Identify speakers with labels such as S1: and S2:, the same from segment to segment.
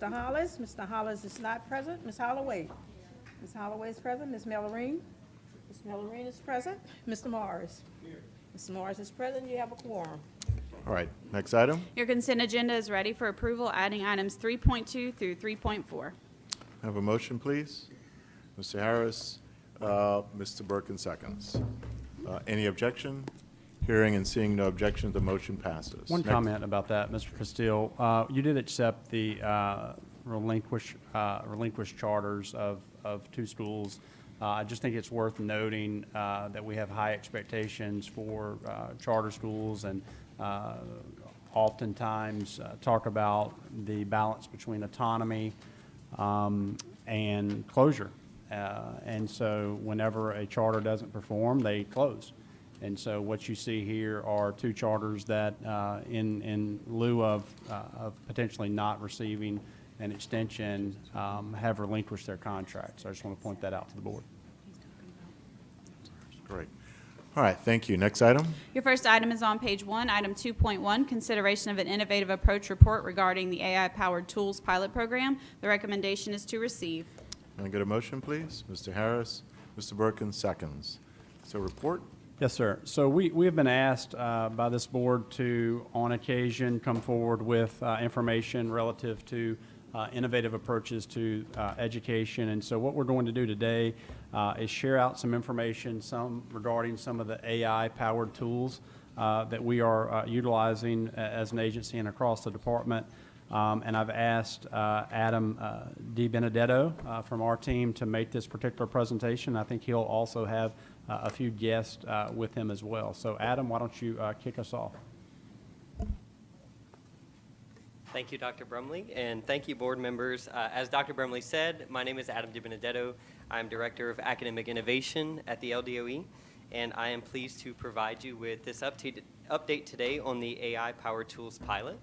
S1: Mr. Hollis. Mr. Hollis is not present. Ms. Holloway. Ms. Holloway is present. Ms. Mellarine. Ms. Mellarine is present. Mr. Morris. Mr. Morris is present. You have a quorum.
S2: All right, next item.
S3: Your consent agenda is ready for approval, adding items 3.2 through 3.4.
S2: Have a motion, please. Mr. Harris, Mr. Burke, seconds. Any objection? Hearing and seeing no objection, the motion passes.
S4: One
S2: Next.
S4: comment about that, Mr. Castile. You did accept the relinquished charters of two schools. I just think it's worth noting that we have high expectations for charter schools, and oftentimes talk about the balance between autonomy and closure. And so whenever a charter doesn't perform, they close. And so what you see here are two charters that, in lieu of potentially not receiving an extension, have relinquished their contracts. So I just want to point that out to the board.
S2: Great. All right, thank you. Next item.
S3: Your first item is on page 1, item 2.1, consideration of an innovative approach report regarding the AI-powered tools pilot program. The recommendation is to receive.
S2: Can I get a motion, please? Mr. Harris, Mr. Burke, seconds. So report.
S4: Yes, sir. So we have been asked by this board to, on occasion, come forward with information relative to innovative approaches to education. And so what we're going to do today is share out some information, regarding some of the AI-powered tools that we are utilizing as an agency and across the department. And I've asked Adam DiBenedetto from our team to make this particular presentation. I think he'll also have a few guests with him as well. So Adam, why don't you kick us off?
S5: Thank you, Dr. Brumley, and thank you, board members. As Dr. Brumley said, my name is Adam DiBenedetto. I'm Director of Academic Innovation at the LDOE, and I am pleased to provide you with this update today on the AI-powered tools pilot.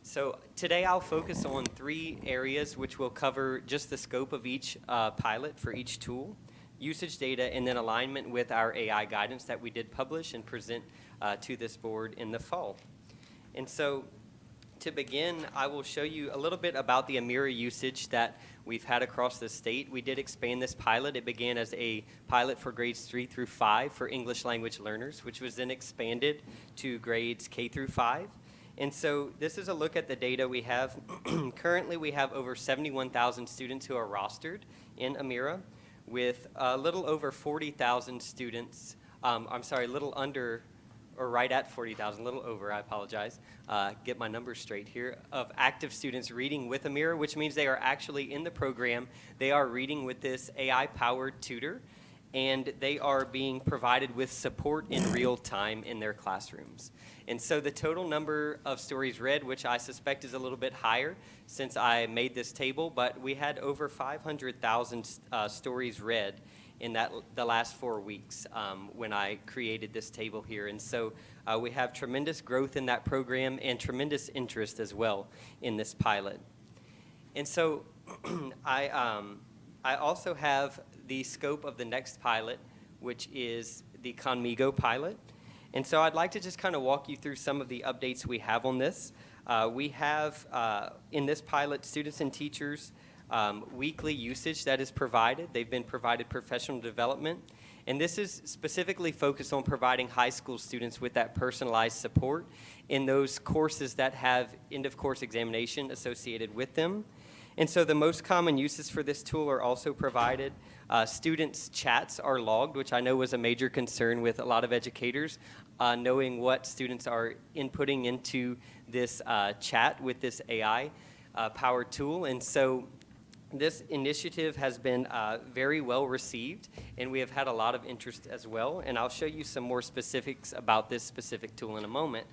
S5: So today I'll focus on 3 areas which will cover just the scope of each pilot for each tool, usage data, and then alignment with our AI guidance that we did publish and present to this board in the fall. And so to begin, I will show you a little bit about the Amira usage that we've had across the state. We did expand this pilot. It began as a pilot for grades 3 through 5 for English language learners, which was then expanded to grades K through 5. And so this is a look at the data we have. Currently, we have over 71,000 students who are rostered in Amira, with a little over 40,000 students, little under, or right at 40,000, a little over, I apologize, get my numbers straight here, of active students reading with Amira, which means they are actually in the program. They are reading with this AI-powered tutor, and they are being provided with support in real time in their classrooms. And so the total number of stories read, which I suspect is a little bit higher since I made this table, but we had over 500,000 stories read in the last 4 weeks when I created this table here. And so we have tremendous growth in that program and tremendous interest as well in this pilot. And so I also have the scope of the next pilot, which is the Conmigo pilot. And so I'd like to just kind of walk you through some of the updates we have on this. We have, in this pilot, students and teachers weekly usage that is provided. They've been provided professional development. And this is specifically focused on providing high school students with that personalized support in those courses that have end-of-course examination associated with them. And so the most common uses for this tool are also provided. Students' chats are logged, which I know was a major concern with a lot of educators, knowing what students are inputting into this chat with this AI-powered tool. And so this initiative has been very well received, and we have had a lot of interest as well. And I'll show you some more specifics about this specific tool in a moment.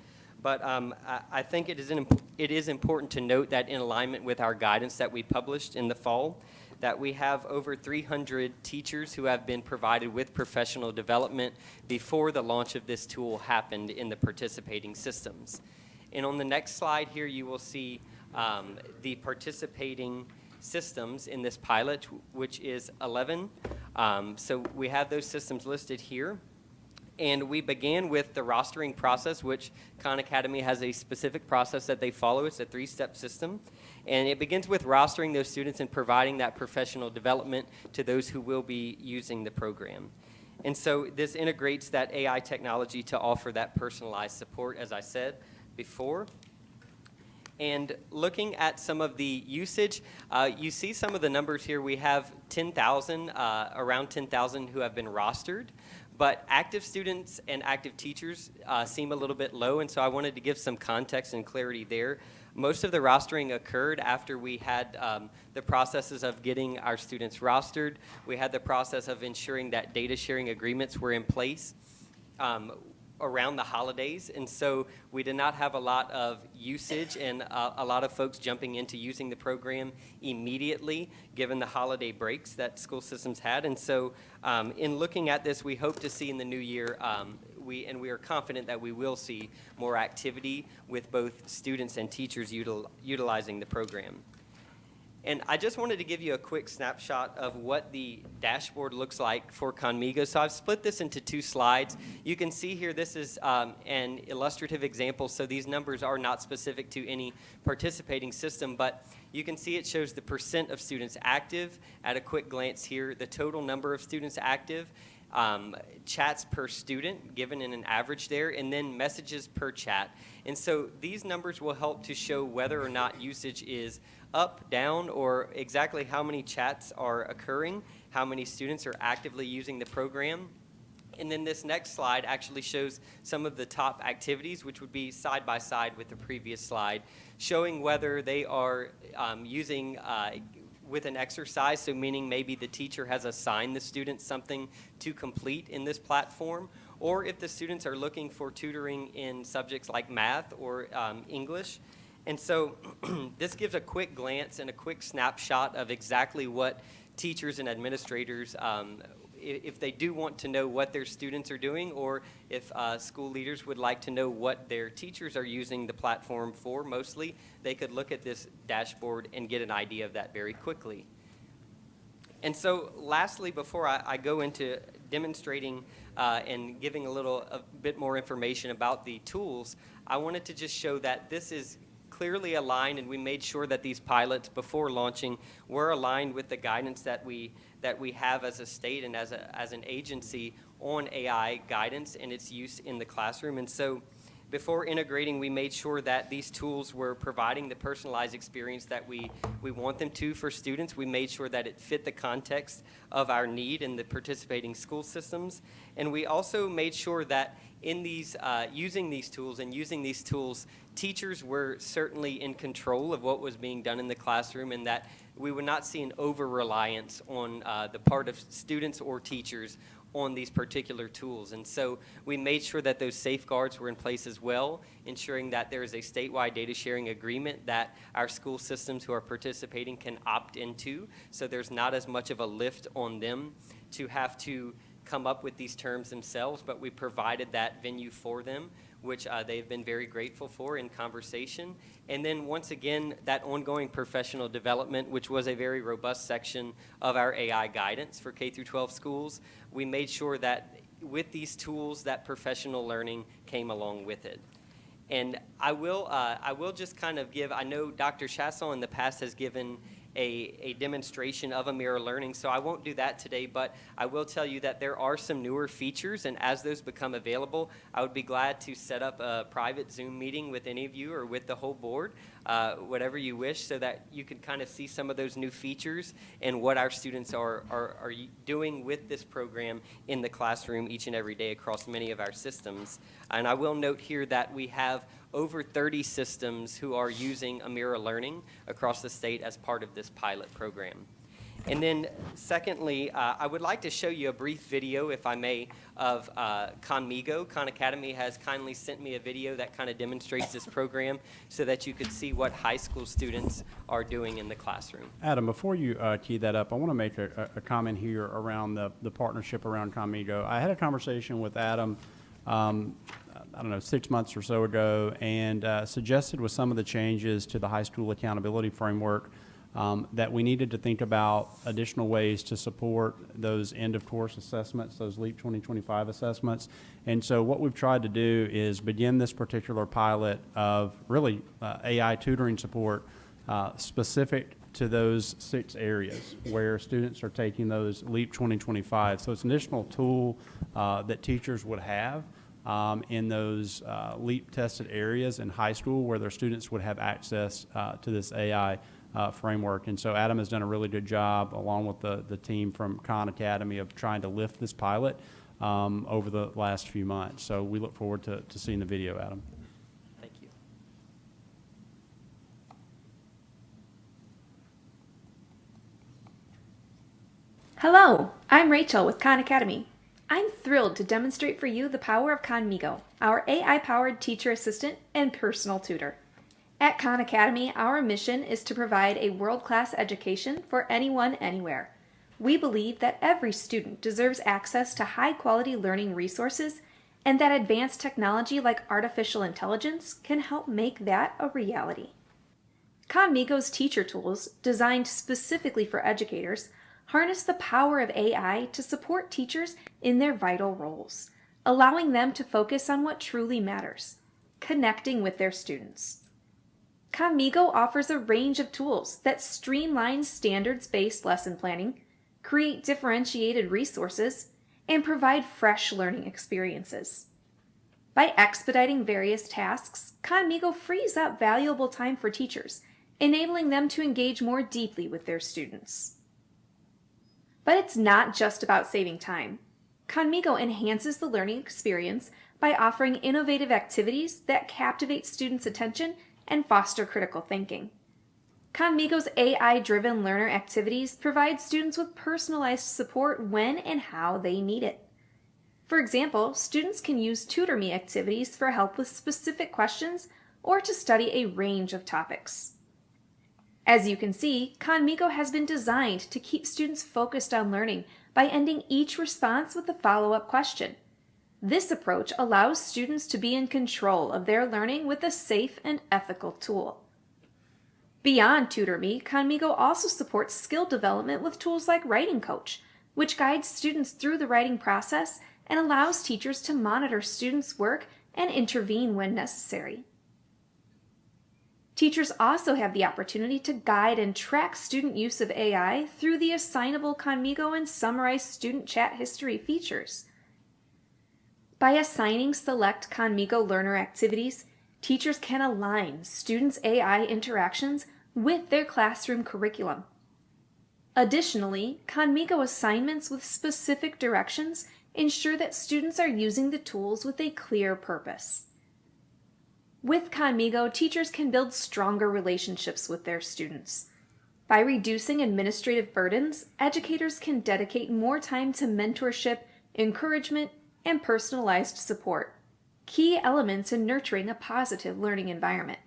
S5: But I think it is important to note that in alignment with our guidance that we published in the fall, that we have over 300 teachers who have been provided with professional development before the launch of this tool happened in the participating systems. And on the next slide here, you will see the participating systems in this pilot, which is 11. So we have those systems listed here. And we began with the rostering process, which Khan Academy has a specific process that they follow. It's a 3-step system. And it begins with rostering those students and providing that professional development to those who will be using the program. And so this integrates that AI technology to offer that personalized support, as I said before. And looking at some of the usage, you see some of the numbers here. We have 10,000, around 10,000 who have been rostered. But active students and active teachers seem a little bit low, and so I wanted to give some context and clarity there. Most of the rostering occurred after we had the processes of getting our students rostered. We had the process of ensuring that data sharing agreements were in place around the holidays, and so we did not have a lot of usage and a lot of folks jumping into using the program immediately, given the holiday breaks that school systems had. And so in looking at this, we hope to see in the new year, we are confident that we will see more activity with both students and teachers utilizing the program. And I just wanted to give you a quick snapshot of what the dashboard looks like for Conmigo. So I've split this into 2 slides. You can see here this is an illustrative example, so these numbers are not specific to any participating system, but you can see it shows the % of students active at a quick glance here, the total number of students active, chats per student given in an average there, and then messages per chat. And so these numbers will help to show whether or not usage is up, down, or exactly how many chats are occurring, how many students are actively using the program. And then this next slide actually shows some of the top activities, which would be side by side with the previous slide, showing whether they are using with an exercise, so meaning maybe the teacher has assigned the student something to complete in this platform, or if the students are looking for tutoring in subjects like math or English. And so this gives a quick glance and a quick snapshot of exactly what teachers and administrators, if they do want to know what their students are doing, or if school leaders would like to know what their teachers are using the platform for mostly, they could look at this dashboard and get an idea of that very quickly. And so lastly, before I go into demonstrating and giving a bit more information about the tools, I wanted to just show that this is clearly aligned, and we made sure that these pilots before launching were aligned with the guidance that we have as a state and as an agency on AI guidance and its use in the classroom. And so before integrating, we made sure that these tools were providing the personalized experience that we want them to for students. We made sure that it fit the context of our need in the participating school systems. And we also made sure that in these, using these tools, teachers were certainly in control of what was being done in the classroom, and that we would not see an over-reliance on the part of students or teachers on these particular tools. And so we made sure that those safeguards were in place as well, ensuring that there is a statewide data sharing agreement that our school systems who are participating can opt into, so there's not as much of a lift on them to have to come up with these terms themselves, but we provided that venue for them, which they've been very grateful for in conversation. And then once again, that ongoing professional development, which was a very robust section of our AI guidance for K through 12 schools, we made sure that with these tools, that professional learning came along with it. And I will just kind of give, I know Dr. Chasson in the past has given a demonstration of a mirror learning, so I won't do that today, but I will tell you that there are some newer features, and as those become available, I would be glad to set up a private Zoom meeting with any of you or with the whole board, whatever you wish, so that you can kind of see some of those new features and what our students are doing with this program in the classroom each and every day across many of our systems. And I will note here that we have over 30 systems who are using Amira Learning across the state as part of this pilot program. And then secondly, I would like to show you a brief video, if I may, of Conmigo. Khan Academy has kindly sent me a video that kind of demonstrates this program so that you could see what high school students are doing in the classroom.
S4: Adam, before you key that up, I want to make a comment here around the partnership around Conmigo. I had a conversation with Adam I don't know, 6 months or so ago, and suggested with some of the changes to the high school accountability framework, that we needed to think about additional ways to support those end-of-course assessments, those LEAP 2025 assessments. And so what we've tried to do is begin this particular pilot of really AI tutoring support specific to those 6 areas where students are taking those LEAP 2025. So it's an additional tool that teachers would have in those LEAP tested areas in high school where their students would have access to this AI framework. And so Adam has done a really good job, along with the team from Khan Academy, of trying to lift this pilot over the last few months. So we look forward to seeing the video, Adam.
S5: Thank you.
S6: Hello, I'm Rachel with Khan Academy. I'm thrilled to demonstrate for you the power of Khanmigo, our AI-powered teacher assistant and personal tutor. At Khan Academy, our mission is to provide a world-class education for anyone, anywhere. We believe that every student deserves access to high-quality learning resources and that advanced technology like artificial intelligence can help make that a reality. Khanmigo's teacher tools, designed specifically for educators, harness the power of AI to support teachers in their vital roles, allowing them to focus on what truly matters, connecting with their students. Khanmigo offers a range of tools that streamline standards-based lesson planning, create differentiated resources, and provide fresh learning experiences. By expediting various tasks, Khanmigo frees up valuable time for teachers, enabling them to engage more deeply with their students. But it's not just about saving time. Khanmigo enhances the learning experience by offering innovative activities that captivate students' attention and foster critical thinking. Khanmigo's AI-driven learner activities provide students with personalized support when and how they need it. For example, students can use TutorMe activities for help with specific questions or to study a range of topics. As you can see, Khanmigo has been designed to keep students focused on learning by ending each response with a follow-up question. This approach allows students to be in control of their learning with a safe and ethical tool. Beyond TutorMe, Khanmigo also supports skill development with tools like Writing Coach, which guides students through the writing process and allows teachers to monitor students' work and intervene when necessary. Teachers also have the opportunity to guide and track student use of AI through the assignable Khanmigo and summarized student chat history features. By assigning select Khanmigo learner activities, teachers can align students' AI interactions with their classroom curriculum. Additionally, Khanmigo assignments with specific directions ensure that students are using the tools with a clear purpose. With Khanmigo, teachers can build stronger relationships with their students. By reducing administrative burdens, educators can dedicate more time to mentorship, encouragement, and personalized support, key elements in nurturing a positive learning environment.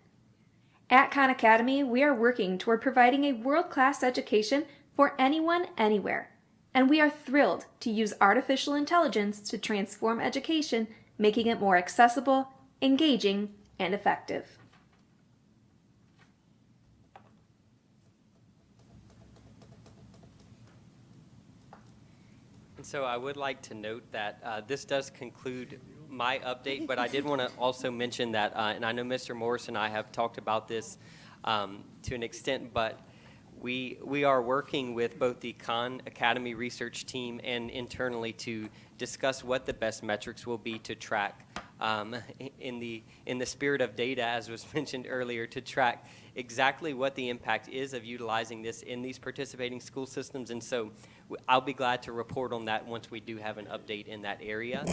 S6: At Khan Academy, we are working toward providing a world-class education for anyone, anywhere, and we are thrilled to use artificial intelligence to transform education, making it more accessible, engaging, and effective.
S5: And so I would like to note that this does conclude my update, but I did want to also mention that, and I know Mr. Morris and I have talked about this to an extent, but we are working with both the Khan Academy research team and internally to discuss what the best metrics will be to track in the spirit of data, as was mentioned earlier, to track exactly what the impact is of utilizing this in these participating school systems. And so I'll be glad to report on that once we do have an update in that area.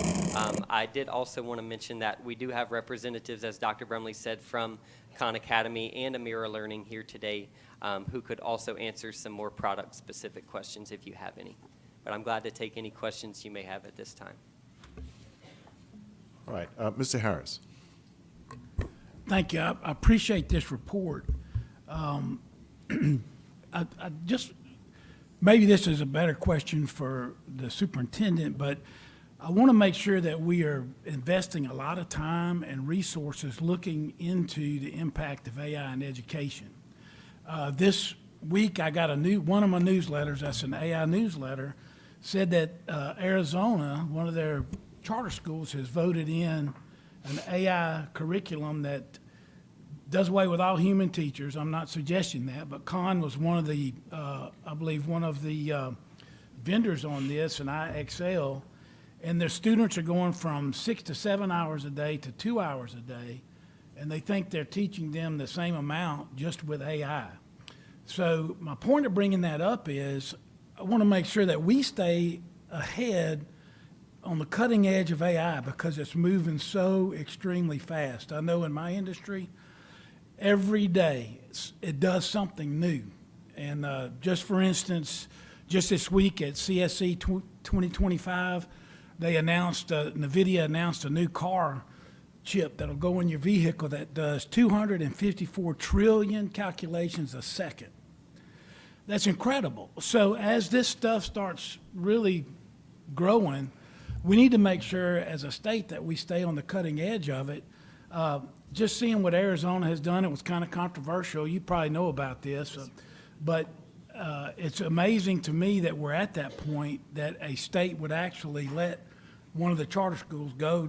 S5: I did also want to mention that we do have representatives, as Dr. Brumley said, from Khan Academy and Amira Learning here today who could also answer some more product-specific questions if you have any. But I'm glad to take any questions you may have at this time.
S2: All right, Mr. Harris.
S7: Thank you. I appreciate this report. I just, maybe this is a better question for the superintendent, but I want to make sure that we are investing a lot of time and resources looking into the impact of AI in education. This week, I got one of my newsletters, that's an AI newsletter, said that Arizona, one of their charter schools, has voted in an AI curriculum that does away with all human teachers. I'm not suggesting that, but Khan was one of the, I believe, one of the vendors on this, and IXL, and their students are going from 6 to 7 hours a day to 2 hours a day, and they think they're teaching them the same amount just with AI. So my point of bringing that up is I want to make sure that we stay ahead on the cutting edge of AI because it's moving so extremely fast. I know in my industry, every day it does something new. And just for instance, just this week at CSC 2025, they announced, NVIDIA announced a new car chip that'll go in your vehicle that does 254 trillion calculations a second. That's incredible. So as this stuff starts really growing, we need to make sure as a state that we stay on the cutting edge of it. Just seeing what Arizona has done, it was kind of controversial. You probably know about this, but it's amazing to me that we're at that point that a state would actually let one of the charter schools go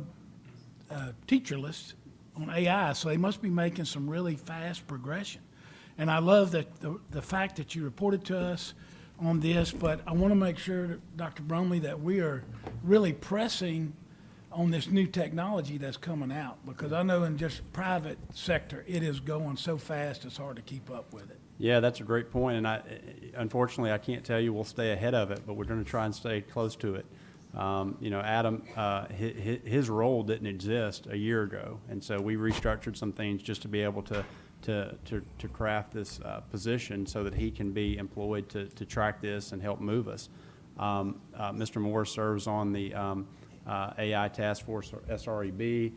S7: teacherless on AI. So they must be making some really fast progression. And I love that the fact that you reported to us on this, but I want to make sure, Dr. Bromley, that we are really pressing on this new technology that's coming out, because I know in just private sector, it is going so fast, it's hard to keep up with it.
S4: Yeah, that's a great point, and unfortunately, I can't tell you we'll stay ahead of it, but we're going to try and stay close to it. Adam, his role didn't exist a year ago, and so we restructured some things just to be able to craft this position so that he can be employed to track this and help move us. Mr. Moore serves on the AI Task Force, or SREB.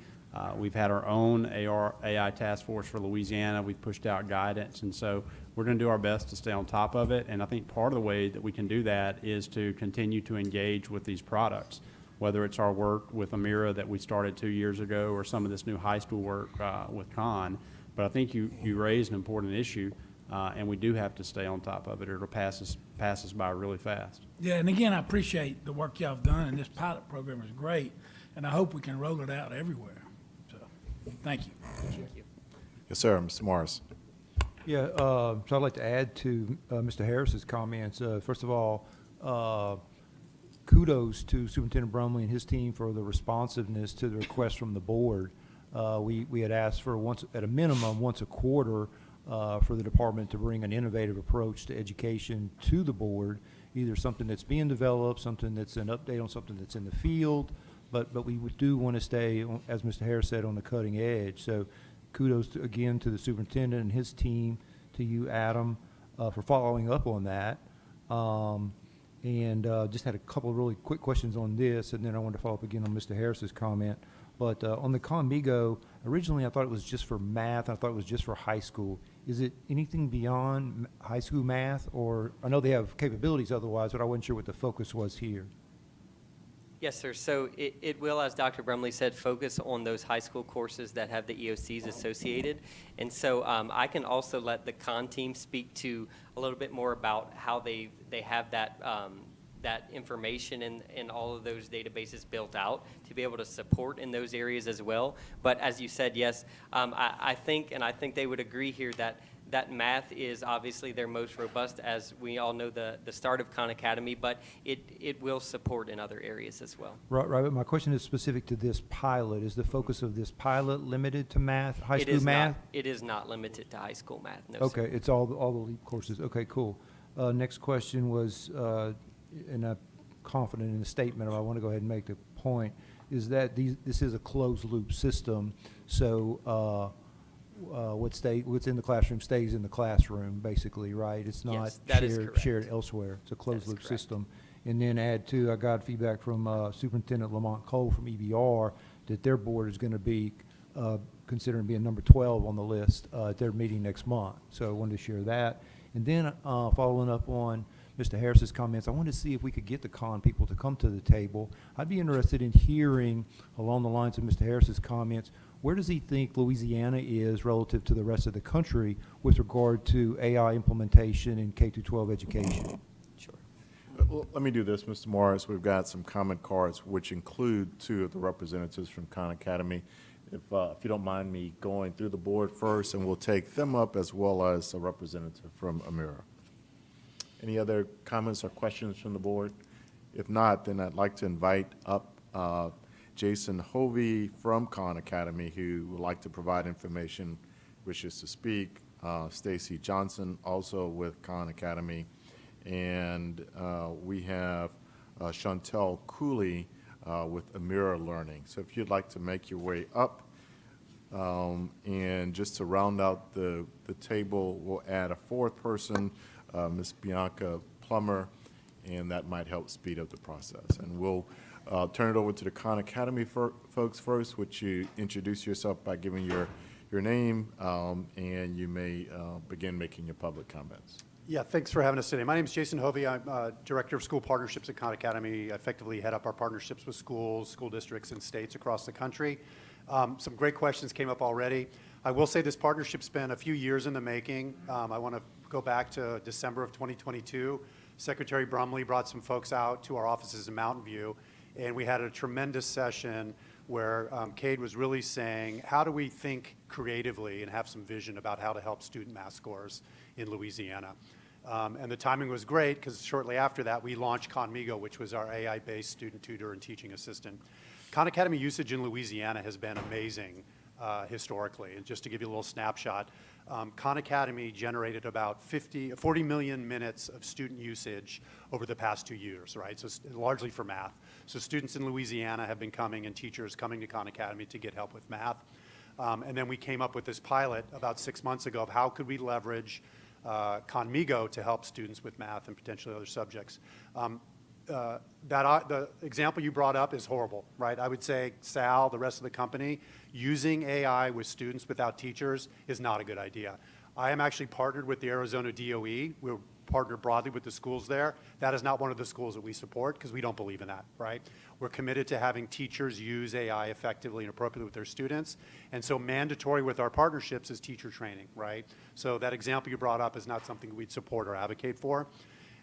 S4: We've had our own AI Task Force for Louisiana. We've pushed out guidance, and so we're going to do our best to stay on top of it. And I think part of the way that we can do that is to continue to engage with these products, whether it's our work with Amira that we started 2 years ago or some of this new high school work with Khan. But I think you raised an important issue, and we do have to stay on top of it, or it'll pass us by really fast.
S7: Yeah, and again, I appreciate the work y'all have done, and this pilot program is great, and I hope we can roll it out everywhere. So, thank you.
S2: Yes, sir. Mr. Morris.
S8: Yeah, so I'd like to add to Mr. Harris's comments. First of all, kudos to Superintendent Brumley and his team for the responsiveness to the request from the board. We had asked for at a minimum, once a quarter for the department to bring an innovative approach to education to the board, either something that's being developed, something that's an update on something that's in the field, but we do want to stay, as Mr. Harris said, on the cutting edge. So kudos again to the superintendent and his team, to you, Adam, for following up on that. Just had a couple of really quick questions on this, and then I wanted to follow up again on Mr. Harris's comment. But on the Conmigo, originally I thought it was just for math. I thought it was just for high school. Is it anything beyond high school math? Or I know they have capabilities otherwise, but I wasn't sure what the focus was here.
S5: Yes, sir. So it will, as Dr. Brumley said, focus on those high school courses that have the EOCs associated. And so I can also let the con team speak to a little bit more about how they have that that information and all of those databases built out to be able to support in those areas as well. But as you said, yes, I think they would agree here that math is obviously their most robust, as we all know the start of Khan Academy, but it will support in other areas as well.
S8: Right, but my question is specific to this pilot. Is the focus of this pilot limited to math, high school math?
S5: It is not limited to high school math, no,
S8: Okay,
S5: sir.
S8: it's all the LEAP courses. Okay, cool. Next question was, and I'm confident in the statement, or I want to go ahead and make the point, is that this is a closed loop system, so what's in the classroom stays in the classroom, basically, right? It's not
S5: Yes, that is correct.
S8: shared elsewhere. It's a closed
S5: That is
S8: loop
S5: correct.
S8: system. And then add to, I got feedback from Superintendent Lamont Cole from EBR that their board is going to be considering being number 12 on the list at their meeting next month. So I wanted to share that. And then following up on Mr. Harris's comments, I wanted to see if we could get the con people to come to the table. I'd be interested in hearing, along the lines of Mr. Harris's comments, where does he think Louisiana is relative to the rest of the country with regard to AI implementation in K-12 education?
S5: Sure.
S2: Well, let me do this, Mr. Morris. We've got some comment cards, which include two of the representatives from Khan Academy. If you don't mind me going through the board first, and we'll take them up as well as a representative from Amira. Any other comments or questions from the board? If not, then I'd like to invite up Jason Hovey from Khan Academy, who would like to provide information, wishes to speak. Stacy Johnson, also with Khan Academy. And we have Chantel Cooley with Amira Learning. So if you'd like to make your way up, and just to round out the table, we'll add a fourth person, Ms. Bianca Plummer, and that might help speed up the process. And we'll turn it over to the Khan Academy folks first. Would you introduce yourself by giving your name, and you may begin making your public comments.
S9: Yeah, thanks for having us today. My name is Jason Hovey. I'm Director of School Partnerships at Khan Academy. I effectively head up our partnerships with schools, school districts, and states across the country. Some great questions came up already. I will say this partnership's been a few years in the making. I want to go back to December of 2022. Secretary Brumley brought some folks out to our offices in Mountain View, and we had a tremendous session where Cade was really saying, how do we think creatively and have some vision about how to help student math scores in Louisiana? And the timing was great because shortly after that, we launched Conmigo, which was our AI-based student tutor and teaching assistant. Khan Academy usage in Louisiana has been amazing historically. And just to give you a little snapshot, Khan Academy generated about 40 million minutes of student usage over the past 2 years, right? So largely for math. So students in Louisiana have been coming and teachers coming to Khan Academy to get help with math. And then we came up with this pilot about 6 months ago of how could we leverage Conmigo to help students with math and potentially other subjects. The example you brought up is horrible, right? I would say Sal, the rest of the company, using AI with students without teachers is not a good idea. I am actually partnered with the Arizona DOE. We're partnered broadly with the schools there. That is not one of the schools that we support because we don't believe in that, right? We're committed to having teachers use AI effectively and appropriately with their students. And so mandatory with our partnerships is teacher training, right? So that example you brought up is not something we'd support or advocate for.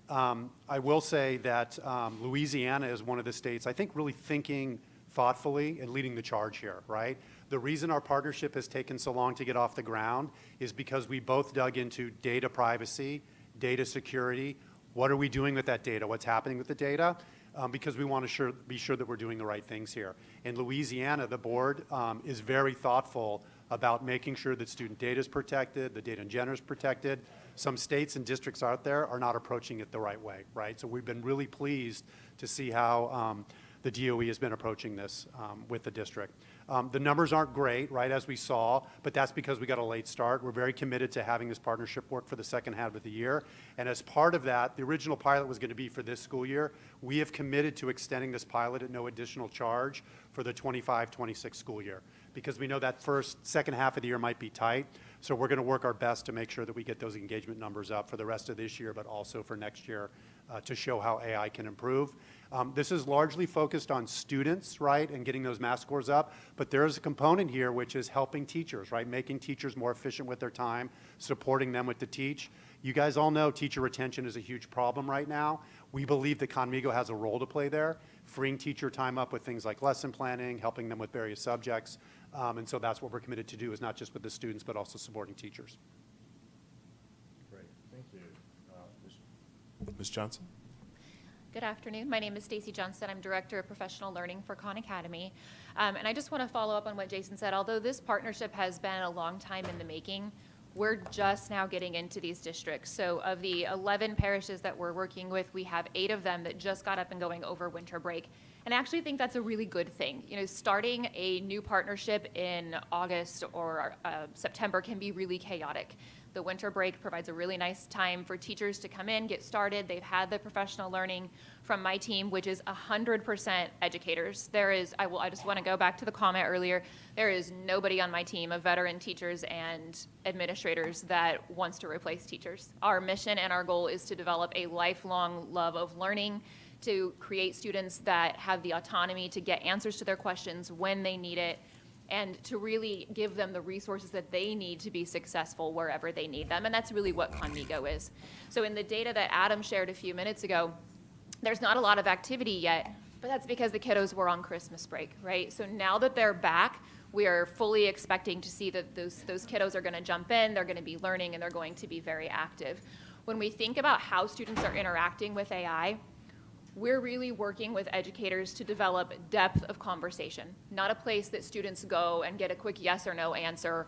S9: I will say that Louisiana is one of the states, I think, really thinking thoughtfully and leading the charge here, right? The reason our partnership has taken so long to get off the ground is because we both dug into data privacy, data security. What are we doing with that data? What's happening with the data? Because we want to be sure that we're doing the right things here. In Louisiana, the board is very thoughtful about making sure that student data is protected, the data in general is protected. Some states and districts out there are not approaching it the right way, right? So we've been really pleased to see how the DOE has been approaching this with the district. The numbers aren't great, right, as we saw, but that's because we got a late start. We're very committed to having this partnership work for the second half of the year. And as part of that, the original pilot was going to be for this school year. We have committed to extending this pilot at no additional charge for the 25-26 school year because we know that second half of the year might be tight. So we're going to work our best to make sure that we get those engagement numbers up for the rest of this year, but also for next year to show how AI can improve. This is largely focused on students, right, and getting those math scores up, but there is a component here which is helping teachers, right, making teachers more efficient with their time, supporting them with the teach. You guys all know teacher retention is a huge problem right now. We believe that Conmigo has a role to play there, freeing teacher time up with things like lesson planning, helping them with various subjects, and so that's what we're committed to do, is not just with the students, but also supporting teachers.
S2: Great, thank you. Ms. Johnson?
S10: Good afternoon. My name is Stacy Johnson. I'm Director of Professional Learning for Khan Academy. And I just want to follow up on what Jason said. Although this partnership has been a long time in the making, we're just now getting into these districts. So of the 11 parishes that we're working with, we have 8 of them that just got up and going over winter break. And I actually think that's a really good thing. You know, starting a new partnership in August or September can be really chaotic. The winter break provides a really nice time for teachers to come in, get started. They've had the professional learning from my team, which is 100% educators. I just want to go back to the comment earlier. There is nobody on my team of veteran teachers and administrators that wants to replace teachers. Our mission and our goal is to develop a lifelong love of learning, to create students that have the autonomy to get answers to their questions when they need it, and to really give them the resources that they need to be successful wherever they need them. And that's really what Conmigo is. So in the data that Adam shared a few minutes ago, there's not a lot of activity yet, but that's because the kiddos were on Christmas break, right? So now that they're back, we are fully expecting to see that those kiddos are going to jump in, they're going to be learning, and they're going to be very active. When we think about how students are interacting with AI, we're really working with educators to develop depth of conversation, not a place that students go and get a quick yes or no answer,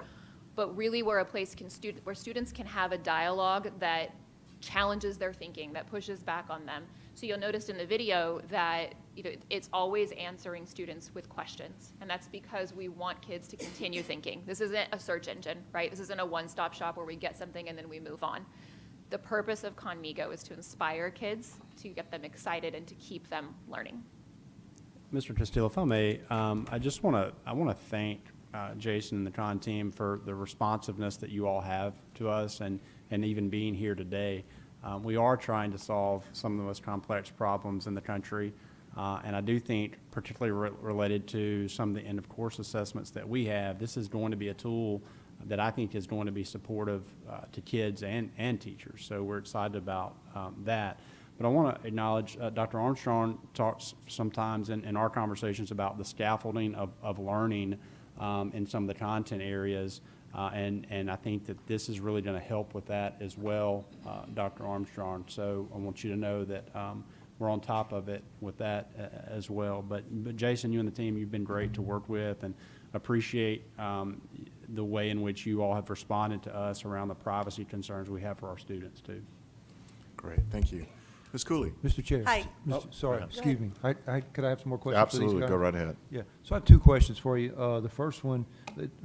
S10: but really where a place where students can have a dialogue that challenges their thinking, that pushes back on them. So you'll notice in the video that it's always answering students with questions, and that's because we want kids to continue thinking. This isn't a search engine, right? This isn't a one-stop shop where we get something and then we move on. The purpose of Conmigo is to inspire kids, to get them excited, and to keep them learning.
S4: Mr. Castillo, if I may, I want to thank Jason and the Con team for the responsiveness that you all have to us, and even being here today. We are trying to solve some of the most complex problems in the country, and I do think, particularly related to some of the end-of-course assessments that we have, this is going to be a tool that I think is going to be supportive to kids and teachers. So we're excited about that. But I want to acknowledge Dr. Armstrong talks sometimes in our conversations about the scaffolding of learning in some of the content areas. And I think that this is really going to help with that as well, Dr. Armstrong. So I want you to know that we're on top of it with that as well. But Jason, you and the team, you've been great to work with, and appreciate the way in which you all have responded to us around the privacy concerns we have for our students too.
S2: Great, thank you. Ms. Cooley?
S8: Mr. Chair.
S1: Hi.
S8: Sorry,
S2: Go
S8: excuse me. Could I have some more questions for these
S2: Absolutely,
S8: guys?
S2: go right ahead.
S8: Yeah, so I have two questions for you. The first one,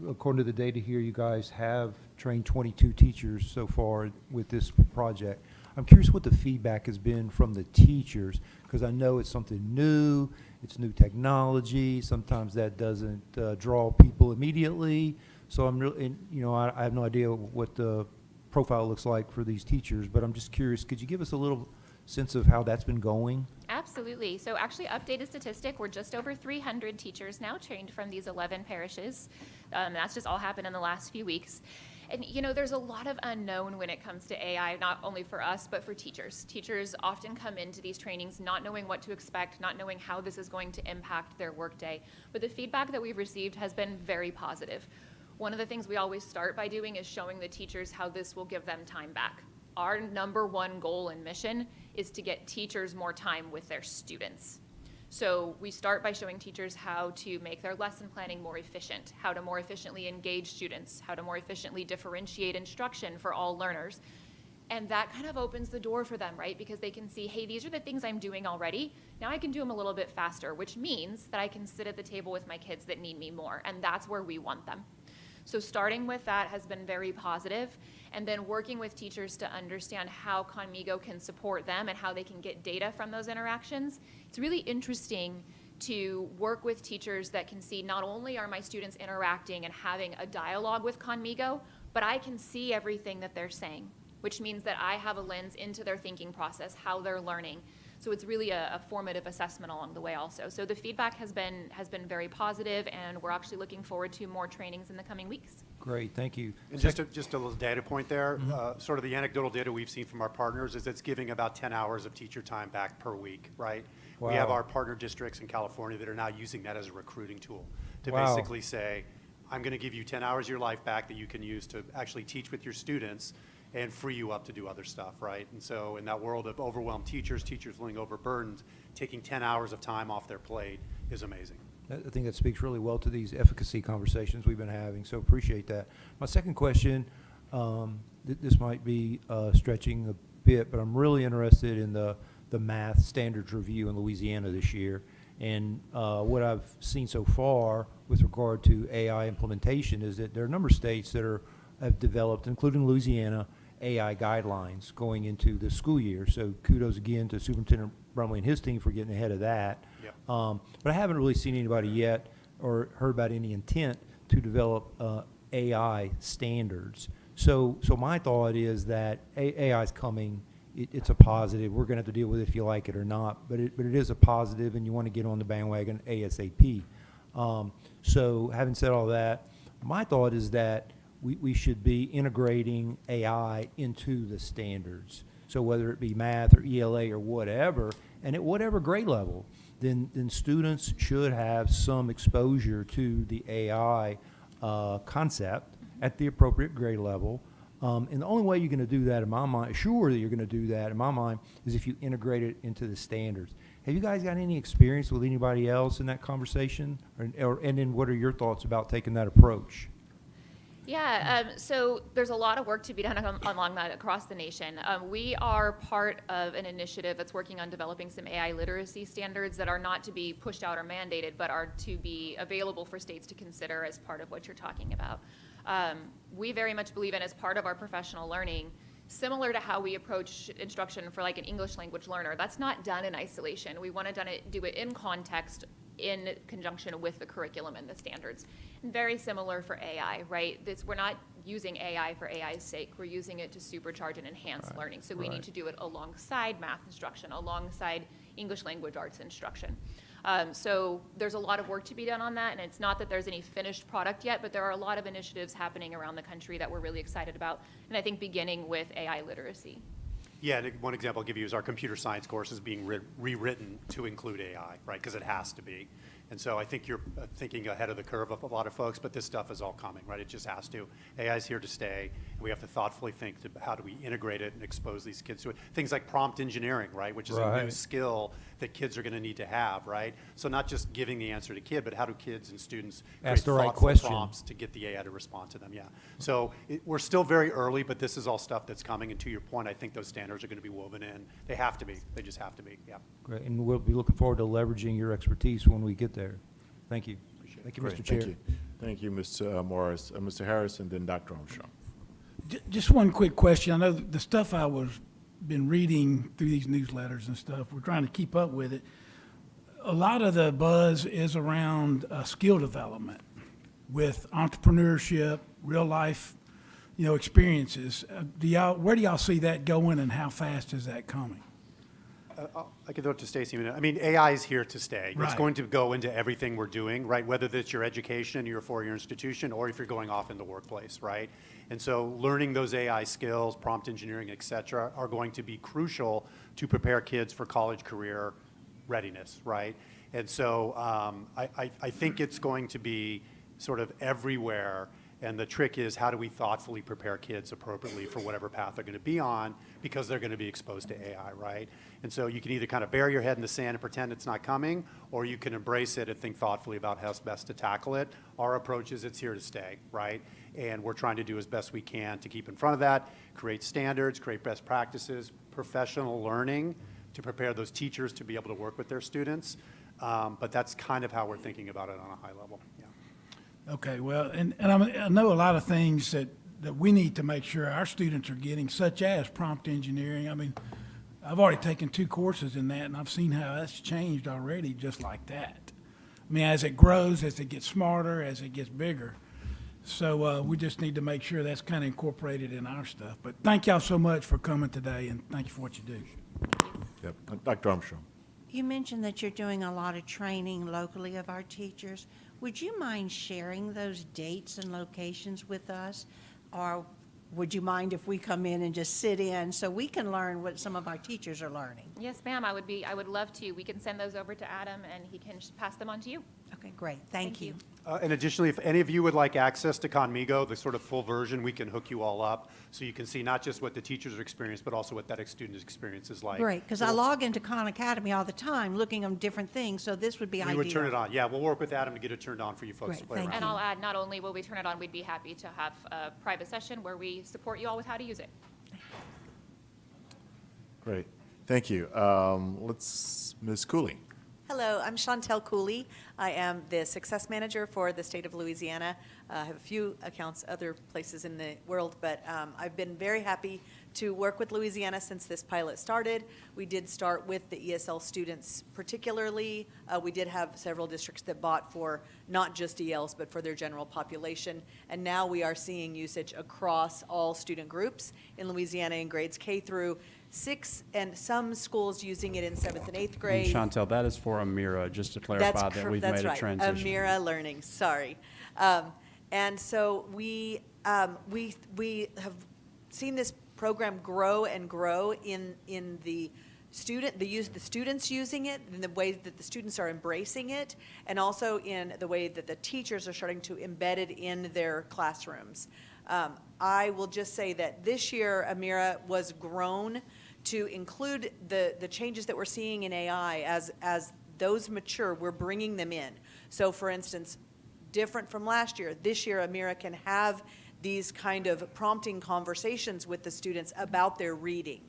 S8: according to the data here, you guys have trained 22 teachers so far with this project. I'm curious what the feedback has been from the teachers, because I know it's something new, it's new technology, sometimes that doesn't draw people immediately. So I'm really, I have no idea what the profile looks like for these teachers, but I'm just curious, could you give us a little sense of how that's been going?
S10: Absolutely. So actually, updated statistic, we're just over 300 teachers now trained from these 11 parishes. That's just all happened in the last few weeks. And there's a lot of unknown when it comes to AI, not only for us, but for teachers. Teachers often come into these trainings not knowing what to expect, not knowing how this is going to impact their workday. But the feedback that we've received has been very positive. One of the things we always start by doing is showing the teachers how this will give them time back. Our #1 goal and mission is to get teachers more time with their students. So we start by showing teachers how to make their lesson planning more efficient, how to more efficiently engage students, how to more efficiently differentiate instruction for all learners. And that kind of opens the door for them, right? Because they can see, hey, these are the things I'm doing already. Now I can do them a little bit faster, which means that I can sit at the table with my kids that need me more. And that's where we want them. So starting with that has been very positive, and then working with teachers to understand how Conmigo can support them and how they can get data from those interactions. It's really interesting to work with teachers that can see not only are my students interacting and having a dialogue with Conmigo, but I can see everything that they're saying, which means that I have a lens into their thinking process, how they're learning. So it's really a formative assessment along the way also. So the feedback has been very positive, and we're actually looking forward to more trainings in the coming weeks.
S8: Great, thank you.
S9: And just a little data point there, sort of the anecdotal data we've seen from our partners is it's giving about 10 hours of teacher time back per week, right? We have
S8: Wow.
S9: our partner districts in California that are now using that as a recruiting tool to
S8: Wow.
S9: basically say, I'm going to give you 10 hours of your life back that you can use to actually teach with your students and free you up to do other stuff, right? And so in that world of overwhelmed teachers feeling overburdened, taking 10 hours of time off their plate is amazing.
S8: I think that speaks really well to these efficacy conversations we've been having, so appreciate that. My second question, this might be stretching a bit, but I'm really interested in the math standards review in Louisiana this year. And what I've seen so far with regard to AI implementation is that there are a number of states that have developed, including Louisiana, AI guidelines going into the school year. So kudos again to Superintendent Brumley and his team for getting ahead of that.
S9: Yep.
S8: But I haven't really seen anybody yet or heard about any intent to develop AI standards. So my thought is that AI is coming. It's a positive. We're going to have to deal with it if you like it or not. But it is a positive, and you want to get on the bandwagon ASAP. So having said all that, my thought is that we should be integrating AI into the standards. So whether it be math or ELA or whatever, and at whatever grade level, then students should have some exposure to the AI concept at the appropriate grade level. And the only way you're going to do that, in my mind, sure that you're going to do that, in my mind, is if you integrate it into the standards. Have you guys got any experience with anybody else in that conversation? And then what are your thoughts about taking that approach?
S10: Yeah, so there's a lot of work to be done along that across the nation. We are part of an initiative that's working on developing some AI literacy standards that are not to be pushed out or mandated, but are to be available for states to consider as part of what you're talking about. We very much believe in, as part of our professional learning, similar to how we approach instruction for like an English language learner, that's not done in isolation. We want to do it in context, in conjunction with the curriculum and the standards. And very similar for AI, right? We're not using AI for AI's sake. We're using it to supercharge and enhance learning. So we need to do it alongside math instruction, alongside English language arts instruction. So there's a lot of work to be done on that, and it's not that there's any finished product yet, but there are a lot of initiatives happening around the country that we're really excited about, and I think beginning with AI literacy.
S9: Yeah, and one example I'll give you is our computer science course is being rewritten to include AI, right? Because it has to be. And so I think you're thinking ahead of the curve of a lot of folks, but this stuff is all coming, right? It just has to. AI is here to stay, and we have to thoughtfully think to how do we integrate it and expose these kids to it. Things like prompt engineering, right? Which is a new skill that kids are going to need to have, right? So not just giving the answer to kid, but how do kids and students
S8: Ask the right
S9: thoughtful
S8: question.
S9: prompts to get the AI to respond to them, yeah. So we're still very early, but this is all stuff that's coming, and to your point, I think those standards are going to be woven in. They have to be. They just have to be, yeah.
S8: Great, and we'll be looking forward to leveraging your expertise when we get there. Thank you. Thank you,
S2: Great,
S8: Mr. Chair.
S2: Thank you. Thank you, Mr. Morris. Mr. Harris, and then Dr. Armstrong.
S7: Just one quick question. I know the stuff I was been reading through these newsletters and stuff, we're trying to keep up with it. A lot of the buzz is around skill development with entrepreneurship, real life, experiences. Where do y'all see that going, and how fast is that coming?
S9: I can throw it to Stacy in a minute. I mean, AI is here to stay. It's
S7: Right.
S9: going to go into everything we're doing, right? Whether that's your education, your four-year institution, or if you're going off in the workplace, right? And so learning those AI skills, prompt engineering, et cetera, are going to be crucial to prepare kids for college career readiness, right? And so I think it's going to be sort of everywhere. And the trick is, how do we thoughtfully prepare kids appropriately for whatever path they're going to be on, because they're going to be exposed to AI, right? And so you can either kind of bury your head in the sand and pretend it's not coming, or you can embrace it and think thoughtfully about how best to tackle it. Our approach is it's here to stay, right? And we're trying to do as best we can to keep in front of that, create standards, create best practices, professional learning to prepare those teachers to be able to work with their students. But that's kind of how we're thinking about it on a high level, yeah.
S7: Okay, well, and I know a lot of things that we need to make sure our students are getting, such as prompt engineering. I mean, I've already taken 2 courses in that, and I've seen how that's changed already just like that. I mean, as it grows, as it gets smarter, as it gets bigger. So we just need to make sure that's kind of incorporated in our stuff. But thank y'all so much for coming today, and thank you for what you do.
S2: Yep. Dr. Armstrong.
S11: You mentioned that you're doing a lot of training locally of our teachers. Would you mind sharing those dates and locations with us? Or would you mind if we come in and just sit in so we can learn what some of our teachers are learning?
S10: Yes, ma'am, I would love to. We can send those over to Adam, and he can pass them on to you.
S11: Okay, great. Thank you.
S9: And additionally, if any of you would like access to Conmigo, the sort of full version, we can hook you all up so you can see not just what the teachers experience, but also what that student's experience is like.
S11: Great, because I log into Khan Academy all the time looking on different things, so this would be ideal.
S9: We would turn it on. Yeah, we'll work with Adam to get it turned on for you folks
S11: Great,
S9: to play
S11: thank
S9: around.
S10: And I'll add, not only will we turn it on, we'd be happy to have a private session where we support you all with how to use it.
S2: Great. Thank you. Ms. Cooley.
S12: Hello, I'm Chantel Cooley. I am the success manager for the state of Louisiana. I have a few accounts other places in the world, but I've been very happy to work with Louisiana since this pilot started. We did start with the ESL students particularly. We did have several districts that bought for not just ELs, but for their general population. And now we are seeing usage across all student groups in Louisiana in grades K through 6, and some schools using it in 7th and 8th
S4: And
S12: grade.
S4: Chantel, that is for Amira, just to clarify that we've made a transition.
S12: That's right, Amira Learning, sorry. And so we have seen this program grow and grow in the students using it, in the way that the students are embracing it, and also in the way that the teachers are starting to embed it in their classrooms. I will just say that this year, Amira was grown to include the changes that we're seeing in AI as those mature, we're bringing them in. So for instance, different from last year, this year Amira can have these kind of prompting conversations with the students about their reading.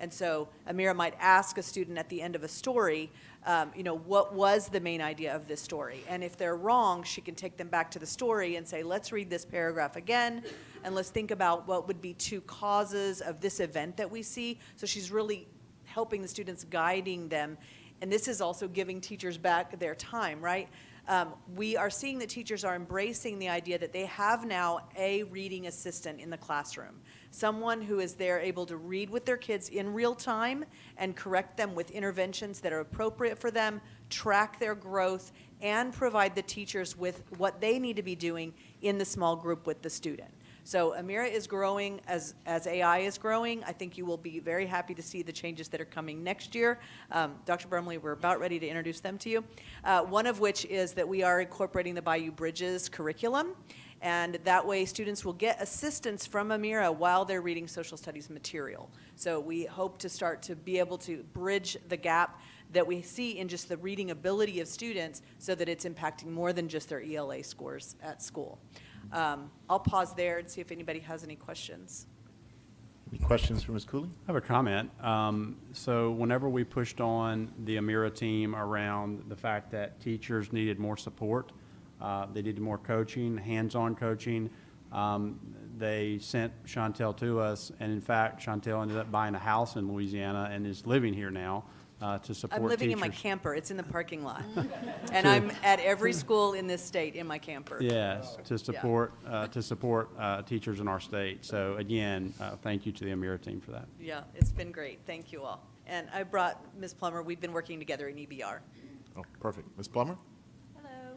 S12: And so Amira might ask a student at the end of a story, what was the main idea of this story? And if they're wrong, she can take them back to the story and say, let's read this paragraph again, and let's think about what would be 2 causes of this event that we see. So she's really helping the students, guiding them. And this is also giving teachers back their time, right? We are seeing that teachers are embracing the idea that they have now a reading assistant in the classroom, someone who is there able to read with their kids in real time and correct them with interventions that are appropriate for them, track their growth, and provide the teachers with what they need to be doing in the small group with the student. So Amira is growing as AI is growing. I think you will be very happy to see the changes that are coming next year. Dr. Brumley, we're about ready to introduce them to you. One of which is that we are incorporating the Bayou Bridges curriculum. And that way students will get assistance from Amira while they're reading social studies material. So we hope to start to be able to bridge the gap that we see in just the reading ability of students so that it's impacting more than just their ELA scores at school. I'll pause there and see if anybody has any questions.
S2: Any questions for Ms. Cooley?
S4: I have a comment. So whenever we pushed on the Amira team around the fact that teachers needed more support, they needed more coaching, hands-on coaching, they sent Chantel to us, and in fact, Chantel ended up buying a house in Louisiana and is living here now to support
S12: I'm living
S4: teachers.
S12: in my camper. It's in the parking lot. And I'm at every school in this state in my camper.
S4: Yes, to support teachers in our state. So again, thank you to the Amira team for that.
S12: Yeah, it's been great. Thank you all. And I brought Ms. Plummer. We've been working together in EBR.
S2: Oh, perfect. Ms. Plummer?
S13: Hello,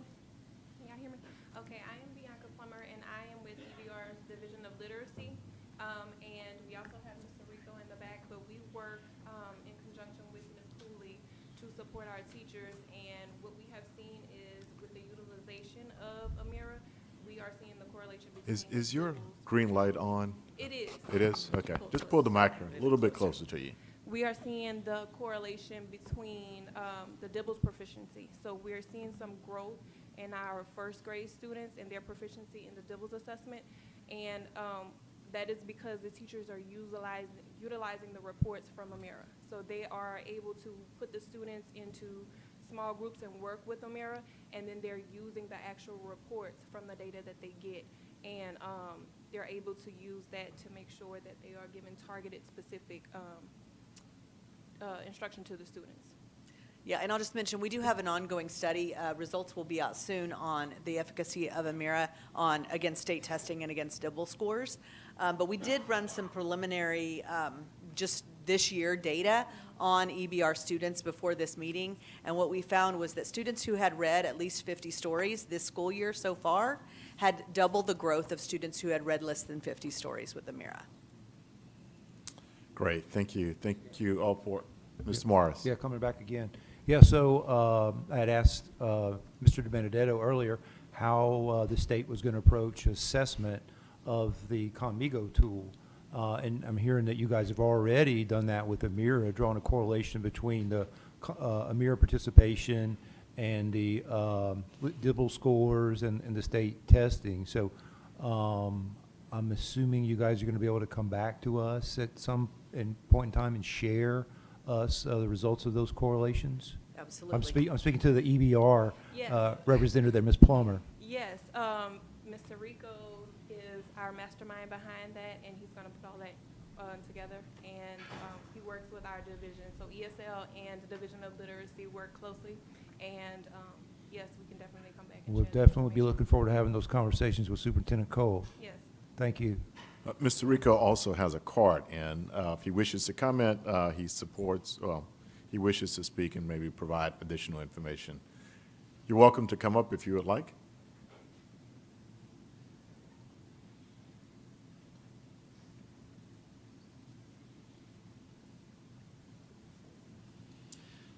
S13: can y'all hear me? Okay, I am Bianca Plummer, and I am with EBR's Division of Literacy. And we also have Mr. Rico in the back, but we work in conjunction with Ms. Cooley to support our teachers. And what we have seen is with the utilization of Amira, we are seeing the correlation between.
S2: Is your green light on?
S13: It is.
S2: It is? Okay. Just pull the microphone a little bit closer to you.
S13: We are seeing the correlation between the DIBELS proficiency. So we're seeing some growth in our first grade students and their proficiency in the DIBELS assessment. And that is because the teachers are utilizing the reports from Amira. So they are able to put the students into small groups and work with Amira, and then they're using the actual reports from the data that they get. And they're able to use that to make sure that they are giving targeted, specific instruction to the students.
S12: Yeah, and I'll just mention, we do have an ongoing study. Results will be out soon on the efficacy of Amira against state testing and against DIBELS scores. But we did run some preliminary, just this year, data on EBR students before this meeting. And what we found was that students who had read at least 50 stories this school year so far had double the growth of students who had read less than 50 stories with Amira.
S2: Great. Thank you. Thank you all for Mr. Morris.
S8: Yeah, coming back again. Yeah, so I had asked Mr. DiBenedetto earlier how the state was going to approach assessment of the Conmigo tool. And I'm hearing that you guys have already done that with Amira, drawn a correlation between the Amira participation and the DIBELS scores and the state testing. So I'm assuming you guys are going to be able to come back to us at some point in time and share us the results of those correlations?
S12: Absolutely.
S8: I'm speaking to the EBR
S13: Yes.
S8: representative there, Ms. Plummer.
S13: Yes, Mr. Rico is our mastermind behind that, and he's going to put all that together, and he works with our division. So ESL and the Division of Literacy work closely, and yes, we can definitely come back and
S8: We'll
S13: share that
S8: definitely be
S13: information.
S8: looking forward to having those conversations with Superintendent Cole.
S13: Yes.
S8: Thank you.
S2: Mr. Rico also has a card, and if he wishes to comment, he supports, well, he wishes to speak and maybe provide additional information. You're welcome to come up if you would like.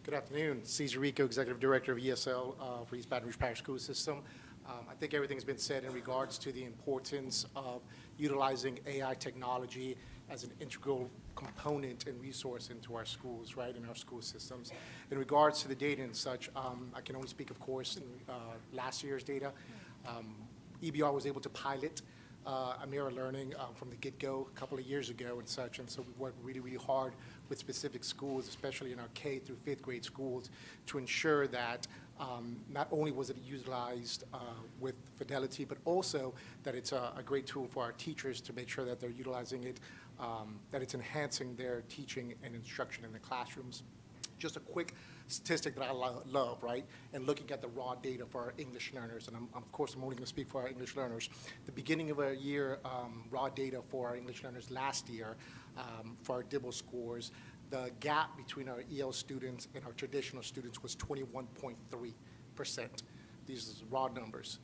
S14: Good afternoon. Cesar Rico, Executive Director of ESL for East Baton Rouge Parish School System. I think everything's been said in regards to the importance of utilizing AI technology as an integral component and resource into our schools, right, in our school systems. In regards to the data and such, I can only speak, of course, in last year's data. EBR was able to pilot Amira Learning from the get-go a couple of years ago and such, and so we worked really, really hard with specific schools, especially in our K through 5th grade schools, to ensure that not only was it utilized with fidelity, but also that it's a great tool for our teachers to make sure that they're utilizing it, that it's enhancing their teaching and instruction in the classrooms. Just a quick statistic that I love, right? And looking at the raw data for our English learners, and of course, I'm only going to speak for our English learners. The beginning of our year raw data for our English learners last year for our DIBEL scores, the gap between our EL students and our traditional students was 21.3%. These are raw numbers.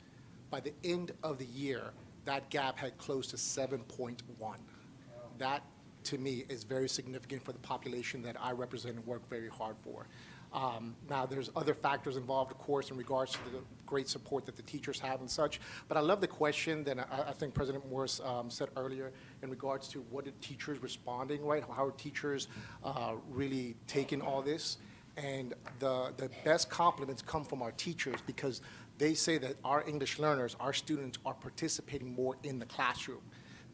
S14: By the end of the year, that gap had closed to 7.1. That, to me, is very significant for the population that I represent and work very hard for. Now, there's other factors involved, of course, in regards to the great support that the teachers have and such, but I love the question that I think President Morris said earlier in regards to what are teachers responding, right? How are teachers really taking all this? And the best compliments come from our teachers because they say that our English learners, our students, are participating more in the classroom.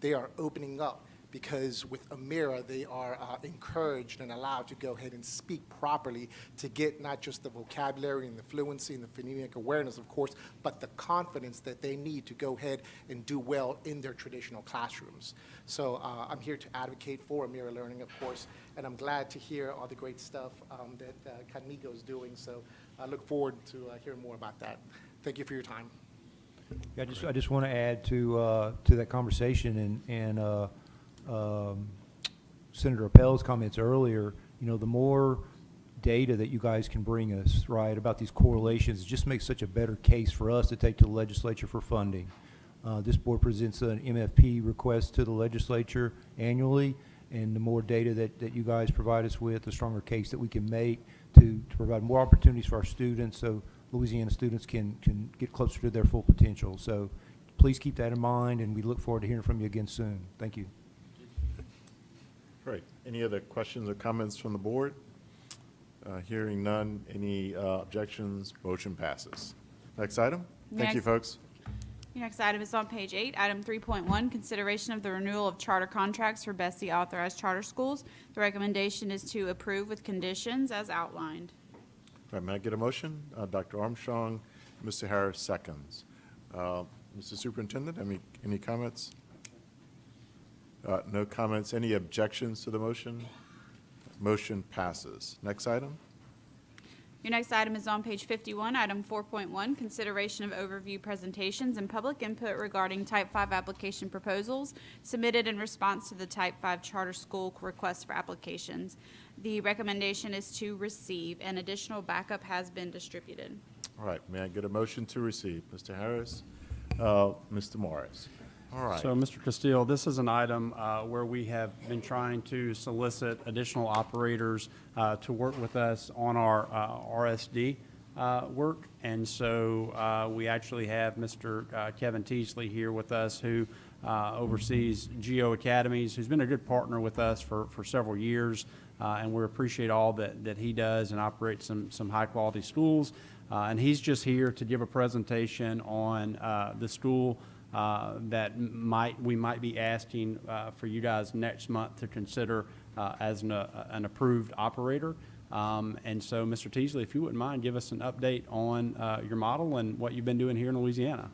S14: They are opening up, because with Amira, they are encouraged and allowed to go ahead and speak properly to get not just the vocabulary and the fluency and the phonemic awareness, of course, but the confidence that they need to go ahead and do well in their traditional classrooms. So I'm here to advocate for Amira Learning, of course, and I'm glad to hear all the great stuff that Conmigo is doing. So I look forward to hearing more about that. Thank you for your time.
S8: Yeah, I just want to add to that conversation and Senator Appel's comments earlier. You know, the more data that you guys can bring us, right, about these correlations, it just makes such a better case for us to take to the legislature for funding. This board presents an MFP request to the legislature annually, and the more data that you guys provide us with, the stronger case that we can make to provide more opportunities for our students so Louisiana students can get closer to their full potential. So please keep that in mind, and we look forward to hearing from you again soon. Thank you.
S2: Great. Any other questions or comments from the board? Hearing none, any objections, motion passes. Next item. Thank you, folks.
S3: Your next item is on page 8, item 3.1, consideration of the renewal of charter contracts for BESI authorized charter schools. The recommendation is to approve with conditions as outlined.
S2: All right, may I get a motion? Dr. Armstrong, Mr. Harris seconds. Mr. Superintendent, any comments? No comments. Any objections to the motion? Motion passes. Next item.
S3: Your next item is on page 51, item 4.1, consideration of overview presentations and public input regarding Type 5 application proposals submitted in response to the Type 5 charter school request for applications. The recommendation is to receive, and additional backup has been distributed.
S2: All right, may I get a motion to receive? Mr. Harris, Mr. Morris. All right.
S4: So, Mr. Castile, this is an item where we have been trying to solicit additional operators to work with us on our RSD work. And so we actually have Mr. Kevin Teasley here with us, who oversees Geo Academies, who's been a good partner with us for several years. And we appreciate all that he does and operates some high-quality schools. And he's just here to give a presentation on the school that we might be asking for you guys next month to consider as an approved operator. And so, Mr. Teasley, if you wouldn't mind, give us an update on your model and what you've been doing here in Louisiana.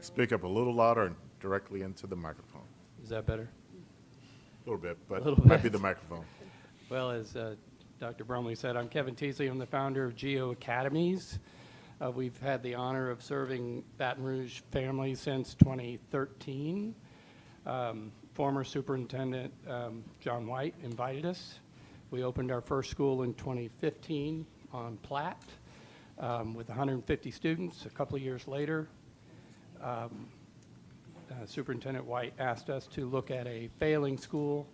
S2: Speak up a little louder and directly into the microphone.
S15: Is that better?
S2: A little bit, but
S15: little
S2: might be
S15: bit.
S2: the microphone.
S15: Well, as Dr. Brumley said, I'm Kevin Teasley. I'm the founder of Geo Academies. We've had the honor of serving Baton Rouge families since 2013. Former Superintendent John White invited us. We opened our first school in 2015 on Platte with 150 students. A couple of years later, Superintendent White asked us to look at a failing school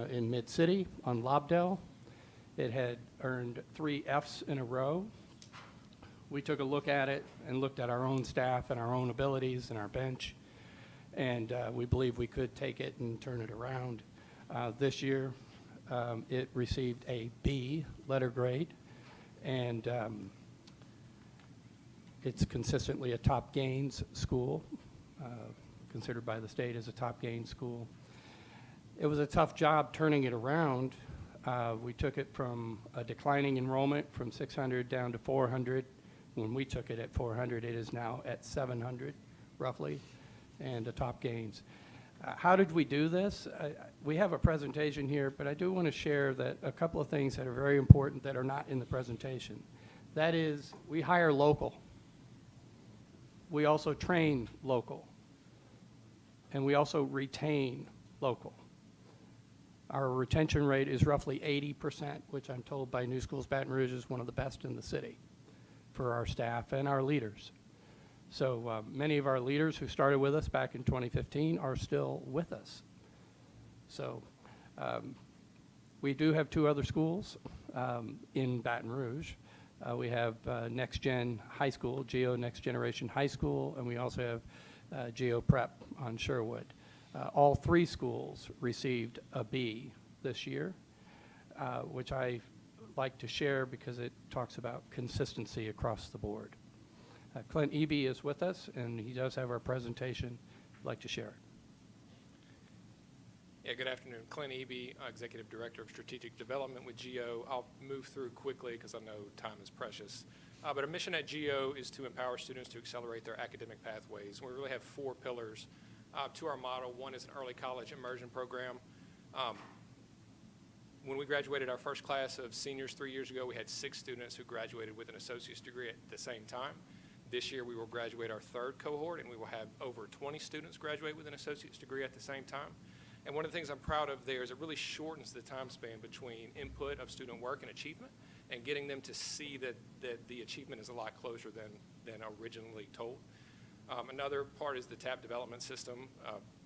S15: in Mid-City on Lobdell. It had earned 3 Fs in a row. We took a look at it and looked at our own staff and our own abilities and our bench, and we believe we could take it and turn it around. This year, it received a B letter grade, and it's consistently a top gains school, considered by the state as a top gains school. It was a tough job turning it around. We took it from a declining enrollment from 600 down to 400. When we took it at 400, it is now at 700, roughly, and a top gains. How did we do this? We have a presentation here, but I do want to share that a couple of things that are very important that are not in the presentation. That is, we hire local. We also train local. And we also retain local. Our retention rate is roughly 80%, which I'm told by New Schools Baton Rouge is one of the best in the city for our staff and our leaders. So many of our leaders who started with us back in 2015 are still with us. So we do have 2 other schools in Baton Rouge. We have Next Gen High School, Geo Next Generation High School, and we also have Geo Prep on Sherwood. All 3 schools received a B this year, which I like to share because it talks about consistency across the board. Clint Eby is with us, and he does have our presentation. I'd like to share it.
S16: Yeah, good afternoon. Clint Eby, Executive Director of Strategic Development with GEO. I'll move through quickly because I know time is precious. But our mission at GEO is to empower students to accelerate their academic pathways. We really have 4 pillars to our model. One is an early college immersion program. When we graduated our first class of seniors 3 years ago, we had 6 students who graduated with an associate's degree at the same time. This year, we will graduate our 3rd cohort, and we will have over 20 students graduate with an associate's degree at the same time. And one of the things I'm proud of there is it really shortens the time span between input of student work and achievement and getting them to see that the achievement is a lot closer than originally told. Another part is the TAP development system.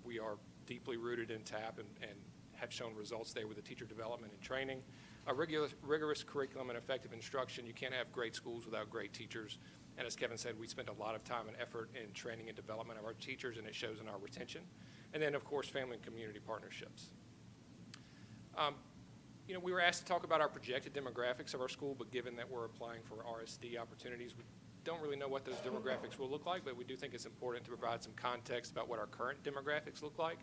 S16: We are deeply rooted in TAP and have shown results there with the teacher development and training. A rigorous curriculum and effective instruction. You can't have great schools without great teachers. And as Kevin said, we spend a lot of time and effort in training and development of our teachers, and it shows in our retention. And then, of course, family and community partnerships. We were asked to talk about our projected demographics of our school, but given that we're applying for RSD opportunities, we don't really know what those demographics will look like, but we do think it's important to provide some context about what our current demographics look like.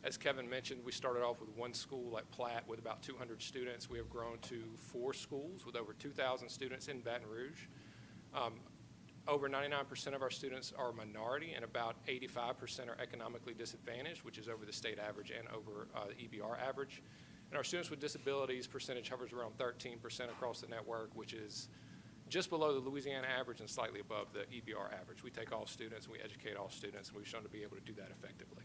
S16: As Kevin mentioned, we started off with 1 school at Platte with about 200 students. We have grown to 4 schools with over 2,000 students in Baton Rouge. Over 99% of our students are minority, and about 85% are economically disadvantaged, which is over the state average and over the EBR average. And our students with disabilities percentage hovers around 13% across the network, which is just below the Louisiana average and slightly above the EBR average. We take all students, we educate all students, and we've shown to be able to do that effectively.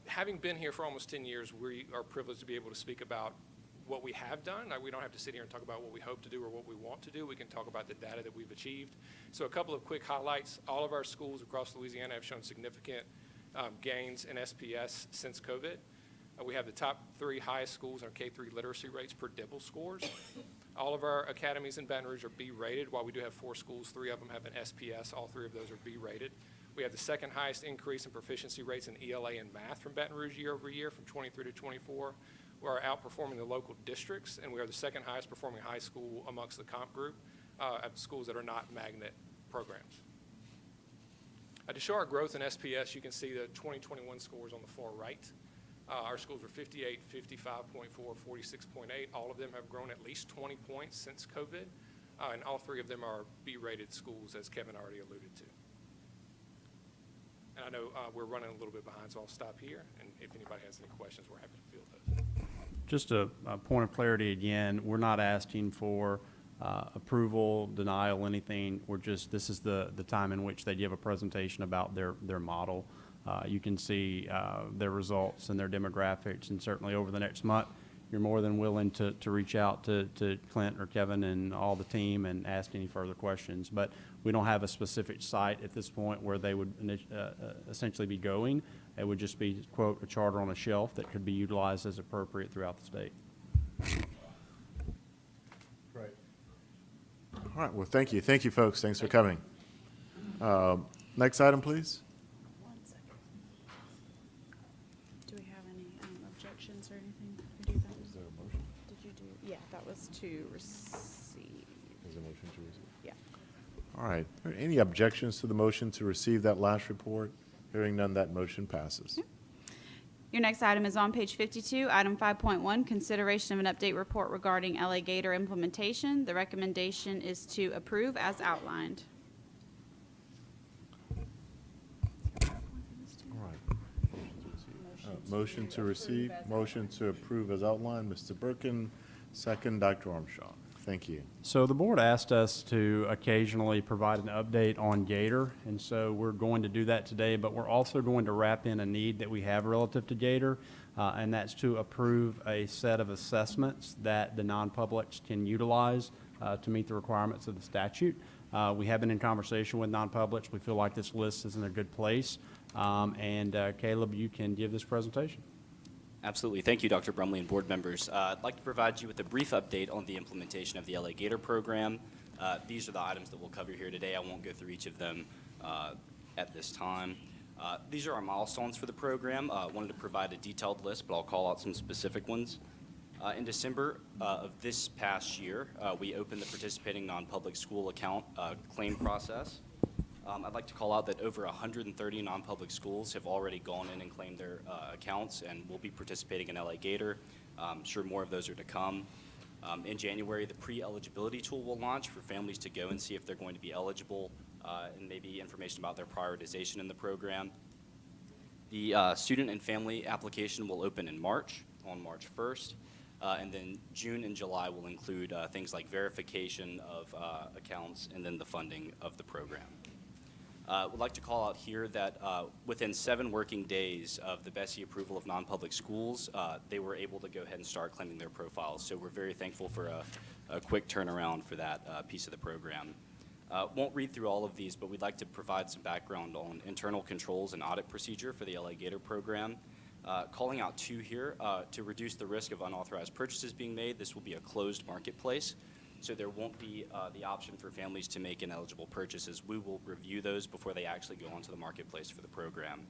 S16: Having been here for almost 10 years, we are privileged to be able to speak about what we have done. We don't have to sit here and talk about what we hope to do or what we want to do. We can talk about the data that we've achieved. So a couple of quick highlights. All of our schools across Louisiana have shown significant gains in SPS since COVID. We have the top 3 highest schools in our K-3 literacy rates per DIBEL scores. All of our academies in Baton Rouge are B-rated. While we do have 4 schools, 3 of them have an SPS. All 3 of those are B-rated. We have the 2nd highest increase in proficiency rates in ELA and math from Baton Rouge year over year from 23 to 24. We are outperforming the local districts, and we are the 2nd highest performing high school amongst the comp group of schools that are not magnet programs. To show our growth in SPS, you can see the 2021 scores on the far right. Our schools were 58, 55.4, 46.8. All of them have grown at least 20 points since COVID, and all 3 of them are B-rated schools, as Kevin already alluded to. And I know we're running a little bit behind, so I'll stop here. And if anybody has any questions, we're happy to field those.
S4: Just a point of clarity again, we're not asking for approval, denial, anything. We're just, this is the time in which they give a presentation about their model. You can see their results and their demographics, and certainly over the next month, you're more than willing to reach out to Clint or Kevin and all the team and ask any further questions. But we don't have a specific site at this point where they would essentially be going. It would just be, quote, a charter on a shelf that could be utilized as appropriate throughout the state.
S2: Right. All right, well, thank you. Thank you, folks. Thanks for coming. Next item, please.
S3: Do we have any objections or anything? Did you do that?
S2: Is there a motion?
S3: Did you do? Yeah, that was to receive.
S2: Is there a motion to receive?
S3: Yeah.
S2: All right. Are there any objections to the motion to receive that last report? Hearing none, that motion passes.
S3: Your next item is on page 52, item 5.1, consideration of an update report regarding LA Gator implementation. The recommendation is to approve as outlined.
S2: All right. Motion to receive, motion to approve as outlined. Mr. Birkin, second, Dr. Armstrong. Thank you.
S4: So the board asked us to occasionally provide an update on Gator, and so we're going to do that today, but we're also going to wrap in a need that we have relative to Gator, and that's to approve a set of assessments that the non-publics can utilize to meet the requirements of the statute. We have been in conversation with non-publics. We feel like this list is in a good place, and Caleb, you can give this presentation.
S17: Absolutely. Thank you, Dr. Brumley and board members. I'd like to provide you with a brief update on the implementation of the LA Gator program. These are the items that we'll cover here today. I won't go through each of them at this time. These are our milestones for the program. I wanted to provide a detailed list, but I'll call out some specific ones. In December of this past year, we opened the participating non-public school account claim process. I'd like to call out that over 130 non-public schools have already gone in and claimed their accounts and will be participating in LA Gator. I'm sure more of those are to come. In January, the pre-eligibility tool will launch for families to go and see if they're going to be eligible and maybe information about their prioritization in the program. The student and family application will open in March, on March 1st. And then June and July will include things like verification of accounts and then the funding of the program. Would like to call out here that within 7 working days of the BESI approval of non-public schools, they were able to go ahead and start claiming their profiles. So we're very thankful for a quick turnaround for that piece of the program. Won't read through all of these, but we'd like to provide some background on internal controls and audit procedure for the LA Gator program. Calling out 2 here, to reduce the risk of unauthorized purchases being made, this will be a closed marketplace. So there won't be the option for families to make ineligible purchases. We will review those before they actually go onto the marketplace for the program.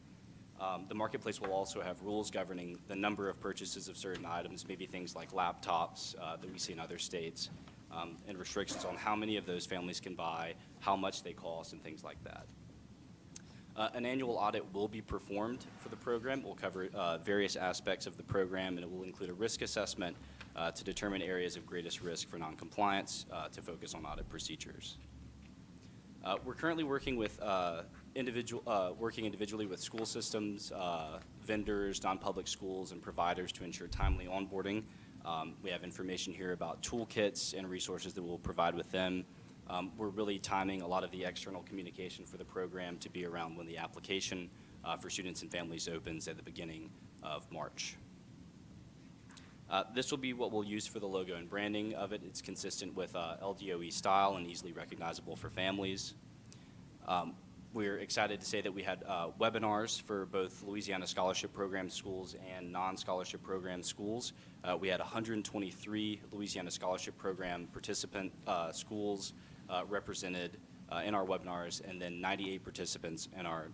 S17: The marketplace will also have rules governing the number of purchases of certain items, maybe things like laptops that we see in other states, and restrictions on how many of those families can buy, how much they cost, and things like that. An annual audit will be performed for the program. It will cover various aspects of the program, and it will include a risk assessment to determine areas of greatest risk for noncompliance to focus on audit procedures. We're currently working with working individually with school systems, vendors, non-public schools, and providers to ensure timely onboarding. We have information here about toolkits and resources that we'll provide with them. We're really timing a lot of the external communication for the program to be around when the application for students and families opens at the beginning of March. This will be what we'll use for the logo and branding of it. It's consistent with LDOE style and easily recognizable for families. We're excited to say that we had webinars for both Louisiana Scholarship Program schools and non-scholarship program schools. We had 123 Louisiana Scholarship Program participant schools represented in our webinars, and then 98 participants in our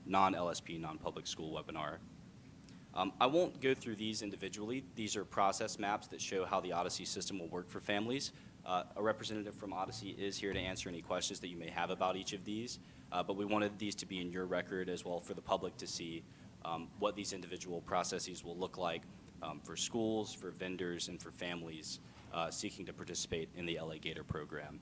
S17: non-LSP, non-public school webinar. I won't go through these individually. These are process maps that show how the Odyssey system will work for families. A representative from Odyssey is here to answer any questions that you may have about each of these, but we wanted these to be in your record as well for the public to see what these individual processes will look like for schools, for vendors, and for families seeking to participate in the LA Gator program.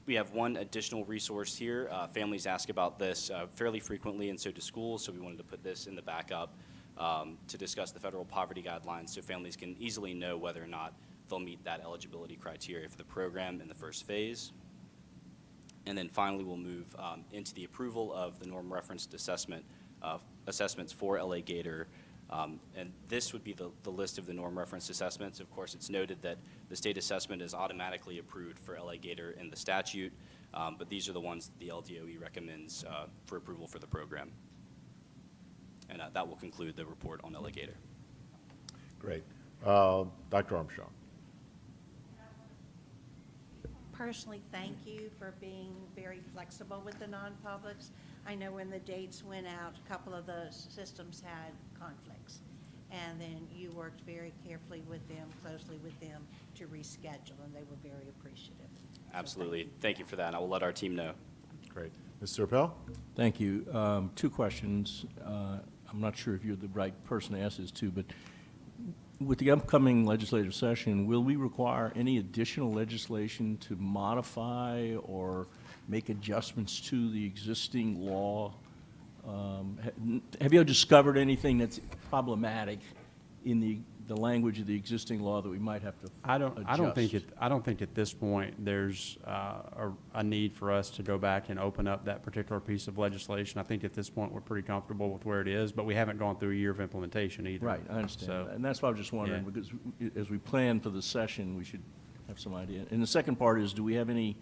S17: we have one additional resource here. Families ask about this fairly frequently, and so do schools, so we wanted to put this in the backup to discuss the federal poverty guidelines so families can easily know whether or not they'll meet that eligibility criteria for the program in the first phase. And then finally, we'll move into the approval of the norm referenced assessments for LA Gator. And this would be the list of the norm referenced assessments. Of course, it's noted that the state assessment is automatically approved for LA Gator in the statute, but these are the ones that the LDOE recommends for approval for the program. And that will conclude the report on LA Gator.
S2: Great. Dr. Armstrong.
S11: Personally, thank you for being very flexible with the non-publics. I know when the dates went out, a couple of the systems had conflicts. And then you worked very carefully with them, closely with them to reschedule, and they were very appreciative.
S17: Absolutely. Thank you for that. I will let our team know.
S2: Great. Mr. Appel?
S18: Thank you. Two questions. I'm not sure if you're the right person to ask this to, but with the upcoming legislative session, will we require any additional legislation to modify or make adjustments to the existing law? Have you discovered anything that's problematic in the language of the existing law that we might have to adjust?
S4: I don't think at this point there's a need for us to go back and open up that particular piece of legislation. I think at this point we're pretty comfortable with where it is, but we haven't gone through a year of implementation either.
S18: Right, I understand.
S4: So,
S18: And that's why I was just wondering,
S4: yeah.
S18: because as we plan for the session, we should have some idea. And the second part is, do we have any,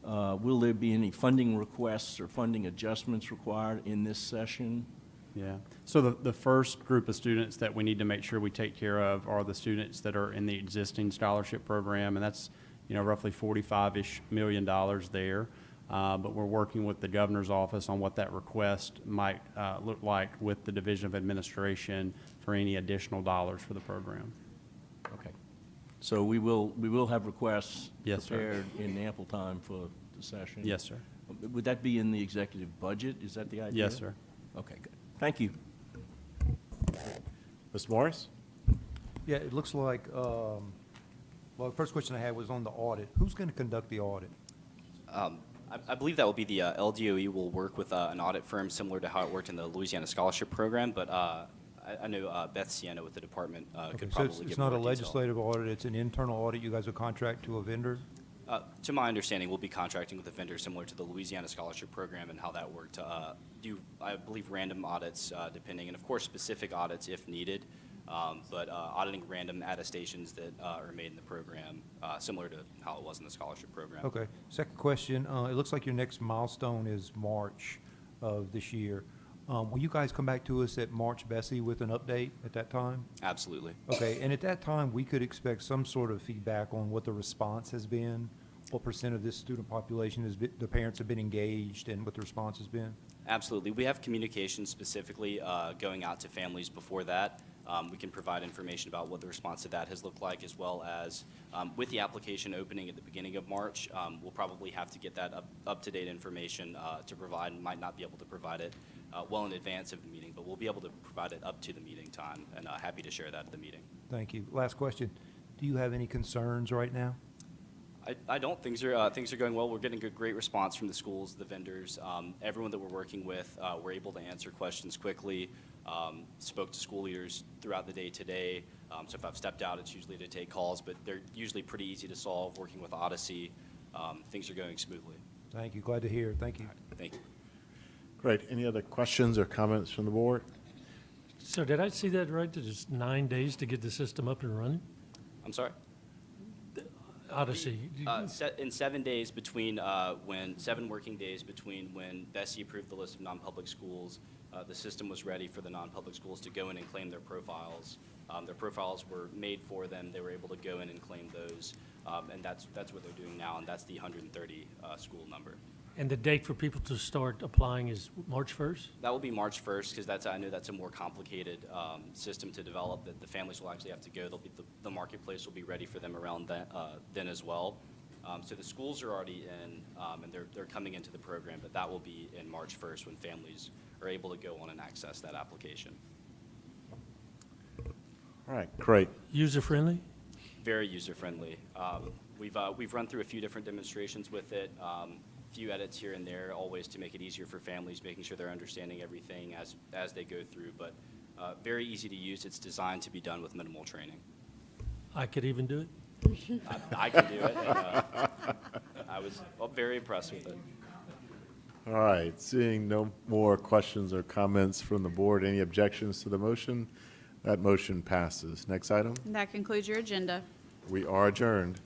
S18: will there be any funding requests or funding adjustments required in this session?
S4: Yeah. So the first group of students that we need to make sure we take care of are the students that are in the existing scholarship program, and that's, roughly $45-ish million there. But we're working with the governor's office on what that request might look like with the Division of Administration for any additional dollars for the program.
S18: Okay. So we will have requests
S4: Yes, sir.
S18: prepared in ample time for the session?
S4: Yes, sir.
S18: Would that be in the executive budget? Is that the idea?
S4: Yes, sir.
S18: Okay, good. Thank you.
S2: Mr. Morris?
S8: Yeah, it looks like, well, the first question I had was on the audit. Who's going to conduct the audit?
S17: I believe that will be the LDOE will work with an audit firm similar to how it worked in the Louisiana Scholarship Program, but I know Beth Sienna with the department could
S8: So
S17: probably
S8: it's
S17: give
S8: not
S17: more
S8: a
S17: detail.
S8: legislative audit, it's an internal audit. You guys will contract to a vendor?
S17: To my understanding, we'll be contracting with a vendor similar to the Louisiana Scholarship Program and how that worked to do, I believe, random audits depending, and of course, specific audits if needed, but auditing random attestations that are made in the program, similar to how it was in the scholarship program.
S8: Okay. Second question, it looks like your next milestone is March of this year. Will you guys come back to us at March, Bessie, with an update at that time?
S17: Absolutely.
S8: Okay, and at that time, we could expect some sort of feedback on what the response has been, what % of this student population the parents have been engaged, and what the response has been?
S17: Absolutely. We have communication specifically going out to families before that. We can provide information about what the response to that has looked like, as well as with the application opening at the beginning of March, we'll probably have to get that up-to-date information to provide. Might not be able to provide it well in advance of the meeting, but we'll be able to provide it up to the meeting time, and happy to share that at the meeting.
S8: Thank you. Last question. Do you have any concerns right now?
S17: I don't. Things are going well. We're getting a great response from the schools, the vendors, everyone that we're working with. We're able to answer questions quickly. Spoke to school leaders throughout the day today. So if I've stepped out, it's usually to take calls, but they're usually pretty easy to solve. Working with Odyssey, things are going smoothly.
S8: Thank you. Glad to hear. Thank you.
S17: All right, thank you.
S2: Great. Any other questions or comments from the board?
S19: So did I see that right, that it's 9 days to get the system up and running?
S17: I'm sorry?
S19: Odyssey.
S17: In 7 days between 7 working days between when Bessie approved the list of non-public schools, the system was ready for the non-public schools to go in and claim their profiles. Their profiles were made for them. They were able to go in and claim those, and that's what they're doing now, and that's the 130 school number.
S19: And the date for people to start applying is March 1st?
S17: That will be March 1st, because I know that's a more complicated system to develop, that the families will actually have to go. The marketplace will be ready for them around then as well. So the schools are already in, and they're coming into the program, but that will be in March 1st when families are able to go on and access that application.
S2: All right, great.
S19: User-friendly?
S17: Very user-friendly. We've run through a few different demonstrations with it, few edits here and there, always to make it easier for families, making sure they're understanding everything as they go through. But very easy to use. It's designed to be done with minimal training.
S19: I could even do it?
S17: I can do it. And, I was very impressed with it.
S2: All right, seeing no more questions or comments from the board, any objections to the motion? That motion passes. Next item.
S3: That concludes your agenda.
S2: We are adjourned.